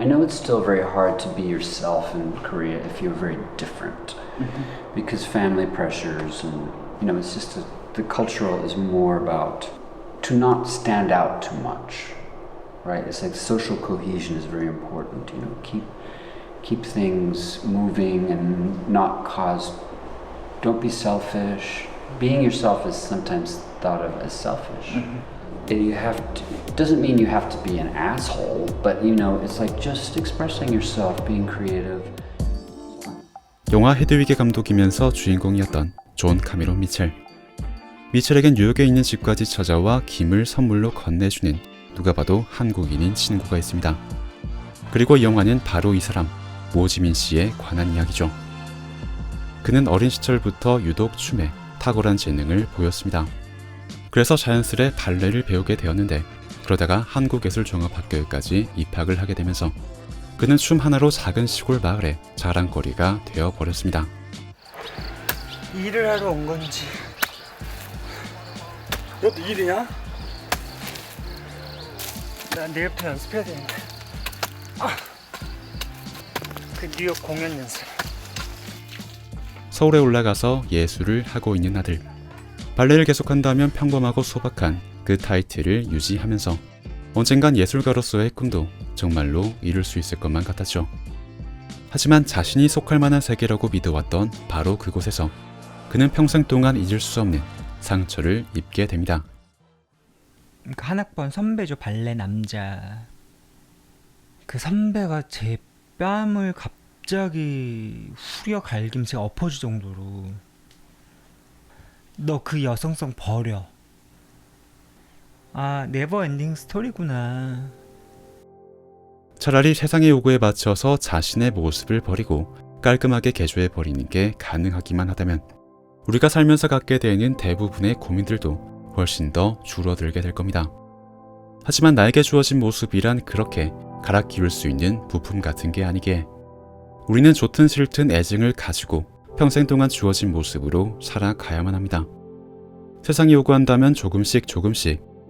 I know it's still very hard to be yourself in Korea if you're very different, because family pressures and it's just the cultural is more about to not stand out too much, right? It's like social cohesion is very important. Keep things moving and not cause. Don't be selfish. Being yourself is sometimes thought of as selfish. It doesn't mean you have to be an asshole, but it's like just expressing yourself, being creative. 영화 헤드윅의 감독이면서 주인공이었던 존 카메론 미첼. 미첼에겐 뉴욕에 있는 집까지 찾아와 김을 선물로 건네주는 누가 봐도 한국인인 친구가 있습니다. 그리고 이 영화는 바로 이 사람, 모지민 씨에 관한 이야기죠. 그는 어린 시절부터 유독 춤에 탁월한 재능을 보였습니다. 그래서 자연스레 발레를 배우게 되었는데 그러다가 한국예술종합학교에까지 입학을 하게 되면서 그는 춤 하나로 작은 시골 마을의 자랑거리가 되어버렸습니다. 일을 하러 온 건지. 너도 일이냐? 나 내일부터 연습해야 되는데. 그 뉴욕 공연 연습. 서울에 올라가서 예술을 하고 있는 아들. 발레를 계속한다면 평범하고 소박한 그 타이틀을 유지하면서 언젠간 예술가로서의 꿈도 정말로 이룰 수 있을 것만 같았죠. 하지만 자신이 속할 만한 세계라고 믿어왔던 바로 그곳에서 그는 평생 동안 잊을 수 없는 상처를 입게 됩니다. 한 학번 선배죠. 발레 남자. 그 선배가 제 뺨을 갑자기 후려 갈기면서 제가 엎어질 정도로 너 그 여성성 버려. 네버 엔딩 스토리구나. 차라리 세상의 요구에 맞춰서 자신의 모습을 버리고 깔끔하게 개조해버리는 게 가능하기만 하다면 우리가 살면서 갖게 되는 대부분의 고민들도 훨씬 더 줄어들게 될 겁니다. 하지만 나에게 주어진 모습이란 그렇게 갈아 끼울 수 있는 부품 같은 게 아니기에 우리는 좋든 싫든 애증을 가지고 평생 동안 주어진 모습으로 살아가야만 합니다. 세상이 요구한다면 조금씩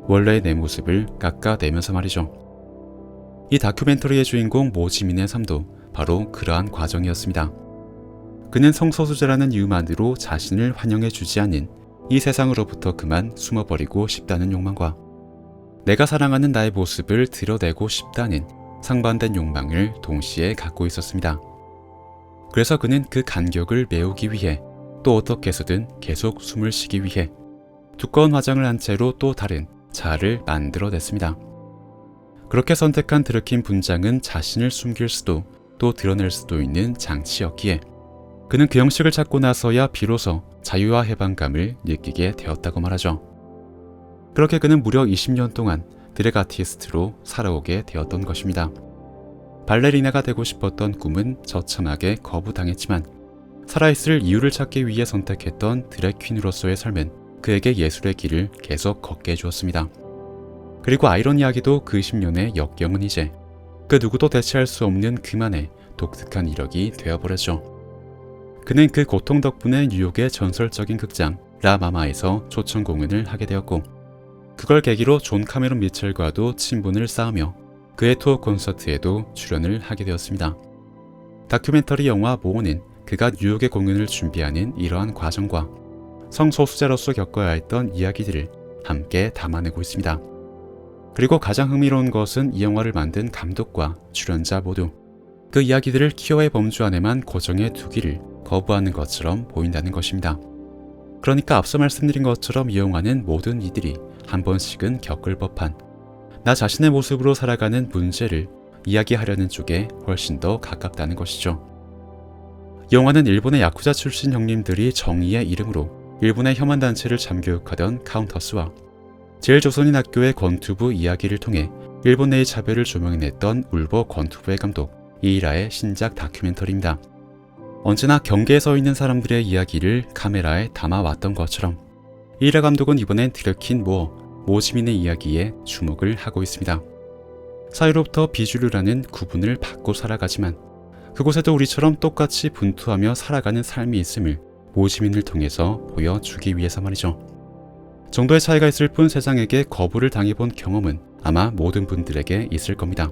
원래의 내 모습을 깎아내면서 말이죠. 이 다큐멘터리의 주인공 모지민의 삶도 바로 그러한 과정이었습니다. 그는 성소수자라는 이유만으로 자신을 환영해주지 않는 이 세상으로부터 그만 숨어버리고 싶다는 욕망과 내가 사랑하는 나의 모습을 드러내고 싶다는 상반된 욕망을 동시에 갖고 있었습니다. 그래서 그는 그 간격을 메우기 위해 또 어떻게 해서든 계속 숨을 쉬기 위해 두꺼운 화장을 한 채로 또 다른 자아를 만들어냈습니다. 그렇게 선택한 드르킨 분장은 자신을 숨길 수도 또 드러낼 수도 있는 장치였기에 그는 그 형식을 찾고 나서야 비로소 자유와 해방감을 느끼게 되었다고 말하죠. 그렇게 그는 무려 20년 동안 드래그 아티스트로 살아오게 되었던 것입니다. 발레리나가 되고 싶었던 꿈은 처참하게 거부당했지만 살아있을 이유를 찾기 위해 선택했던 드래그 퀸으로서의 삶은 그에게 예술의 길을 계속 걷게 해주었습니다. 그리고 아이러니하게도 그 10년의 역경은 이제 그 누구도 대체할 수 없는 그만의 독특한 이력이 되어버렸죠. 그는 그 고통 덕분에 뉴욕의 전설적인 극장 라마마에서 초청 공연을 하게 되었고 그걸 계기로 존 카메론 미첼과도 친분을 쌓으며 그의 투어 콘서트에도 출연을 하게 되었습니다. 다큐멘터리 영화 모어는 그가 뉴욕의 공연을 준비하는 이러한 과정과 성소수자로서 겪어야 했던 이야기들을 함께 담아내고 있습니다. 그리고 가장 흥미로운 것은 이 영화를 만든 감독과 출연자 모두 그 이야기들을 키어의 범주 안에만 고정해 두기를 거부하는 것처럼 보인다는 것입니다. 그러니까 앞서 말씀드린 것처럼 이 영화는 모든 이들이 한 번씩은 겪을 법한 나 자신의 모습으로 살아가는 문제를 이야기하려는 쪽에 훨씬 더 가깝다는 것이죠. 이 영화는 일본의 야쿠자 출신 형님들이 정의의 이름으로 일본의 혐한 단체를 잠교육하던 카운터스와 제일조선인 학교의 권투부 이야기를 통해 일본 내의 차별을 조명해냈던 울보 권투부의 감독 이이라의 신작 다큐멘터리입니다. 언제나 경계에 서 있는 사람들의 이야기를 카메라에 담아왔던 것처럼 이이라 감독은 이번엔 드르킨 모지민의 이야기에 주목을 하고 있습니다. 사회로부터 비주류라는 구분을 받고 살아가지만 그곳에도 우리처럼 똑같이 분투하며 살아가는 삶이 있음을 모지민을 통해서 보여주기 위해서 말이죠. 정도의 차이가 있을 뿐 세상에게 거부를 당해본 경험은 아마 모든 분들에게 있을 겁니다.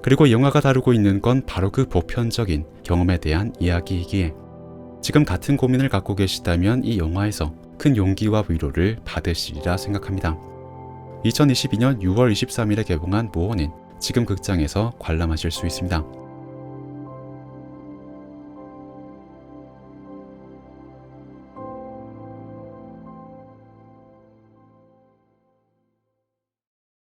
그리고 영화가 다루고 있는 건 바로 그 보편적인 경험에 대한 이야기이기에 지금 같은 고민을 갖고 계시다면 이 영화에서 큰 용기와 위로를 받으시리라 생각합니다. 2022년 6월 23일에 개봉한 모어는 지금 극장에서 관람하실 수 있습니다.